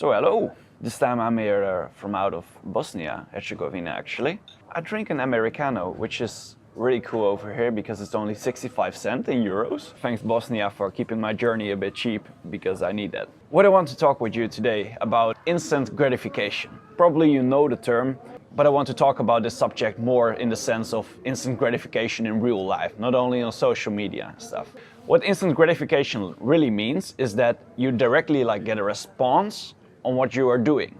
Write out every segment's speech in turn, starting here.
So hello, this time I'm here from out of Bosnia, Herzegovina actually. I drink an Americano, which is really cool over here because it's only 65 cents in euros. Thanks Bosnia for keeping my journey a bit cheap, because I need that. What I want to talk with you today about instant gratification. Probably you know the term, but I want to talk about this subject more in the sense of instant gratification in real life, not only on social media and stuff. What instant gratification really means is that you directly get a response on what you are doing.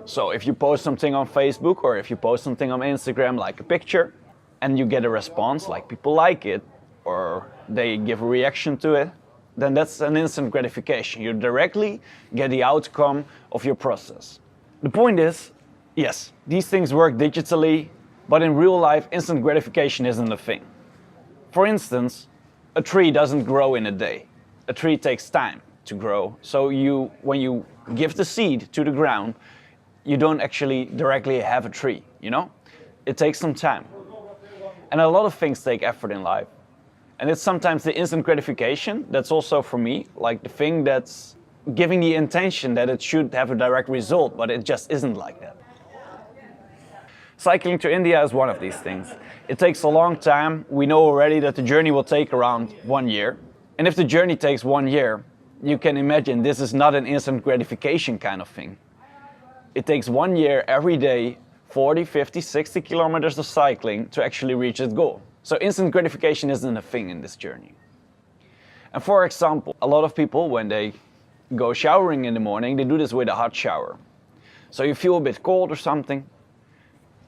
So if you post something on Facebook or if you post something on Instagram, like a picture, and you get a response, like people like it or they give a reaction to it, then that's an instant gratification. You directly get the outcome of your process. The point is, yes, these things work digitally, but in real life, instant gratification isn't a thing. For instance, a tree doesn't grow in a day. A tree takes time to grow. So when you give the seed to the ground, you don't actually directly have a tree, you know? It takes some time. And a lot of things take effort in life. And it's sometimes the instant gratification that's also, for me, like the thing that's giving the intention that it should have a direct result, but it just isn't like that. Cycling to India is one of these things. It takes a long time. We know already that the journey will take around 1 year. And if the journey takes 1 year, you can imagine this is not an instant gratification kind of thing. It takes 1 year every day, 40, 50, 60 kilometers of cycling to actually reach its goal. So instant gratification isn't a thing in this journey. And for example, a lot of people, when they go showering in the morning, they do this with a hot shower. So you feel a bit cold or something,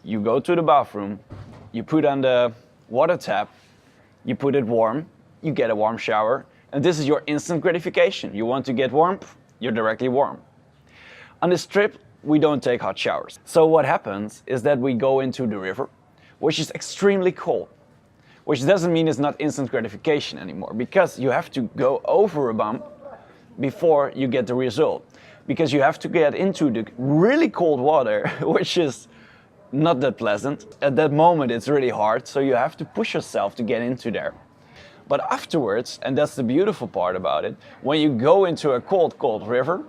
you go to the bathroom, you put on the water tap, you put it warm, you get a warm shower, and this is your instant gratification. You want to get warm, you're directly warm. On this trip, we don't take hot showers. So what happens is that we go into the river, which is extremely cold, which doesn't mean it's not instant gratification anymore, because you have to go over a bump before you get the result. Because you have to get into the really cold water, which is not that pleasant. At that moment it's really hard, so you have to push yourself to get into there. But afterwards, and that's the beautiful part about it, when you go into a cold river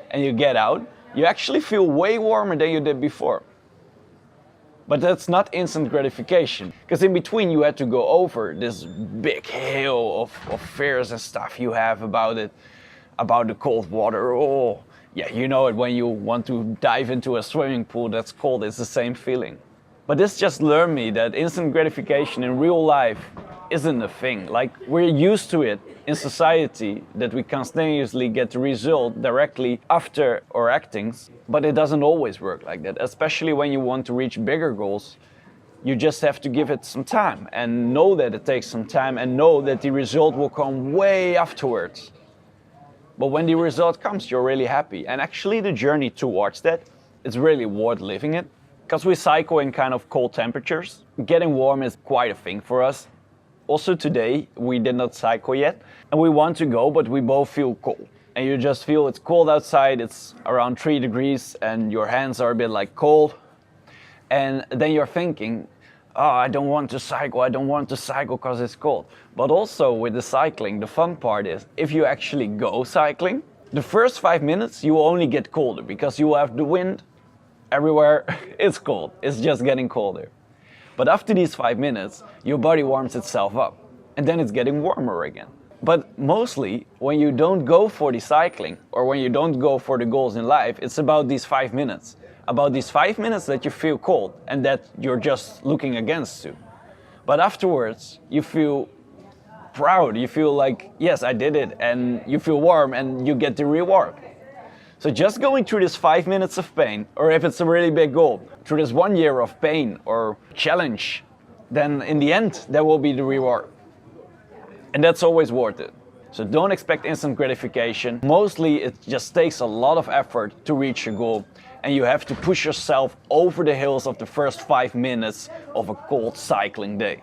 and you get out, you actually feel way warmer than you did before. But that's not instant gratification, because in between you had to go over this big hill of fears and stuff you have about it, about the cold water. Oh, yeah, you know it when you want to dive into a swimming pool that's cold, it's the same feeling. But this just learned me that instant gratification in real life isn't a thing. Like, we're used to it in society, that we continuously get the result directly after our actings, but it doesn't always work like that. Especially when you want to reach bigger goals, you just have to give it some time and know that it takes some time and know that the result will come way afterwards. But when the result comes, you're really happy. And actually the journey towards that is really worth living it, because we cycle in kind of cold temperatures. Getting warm is quite a thing for us. Also today, we did not cycle yet, and we want to go, but we both feel cold. And you just feel it's cold outside, it's around 3 degrees, and your hands are a bit cold. And then you're thinking, oh, I don't want to cycle because it's cold. But also with the cycling, the fun part is, if you actually go cycling, the first 5 minutes you will only get colder, because you will have the wind everywhere. It's cold, it's just getting colder. But after these 5 minutes, your body warms itself up, and then it's getting warmer again. But mostly, when you don't go for the cycling, or when you don't go for the goals in life, it's about these 5 minutes. About these 5 minutes that you feel cold, and that you're just looking against to. But afterwards, you feel proud, you feel like, yes, I did it, and you feel warm, and you get the reward. So just going through this 5 minutes of pain, or if it's a really big goal, through this 1 year of pain or challenge, then in the end, there will be the reward. And that's always worth it. So don't expect instant gratification. Mostly it just takes a lot of effort to reach your goal, and you have to push yourself over the hills of the first 5 minutes of a cold cycling day.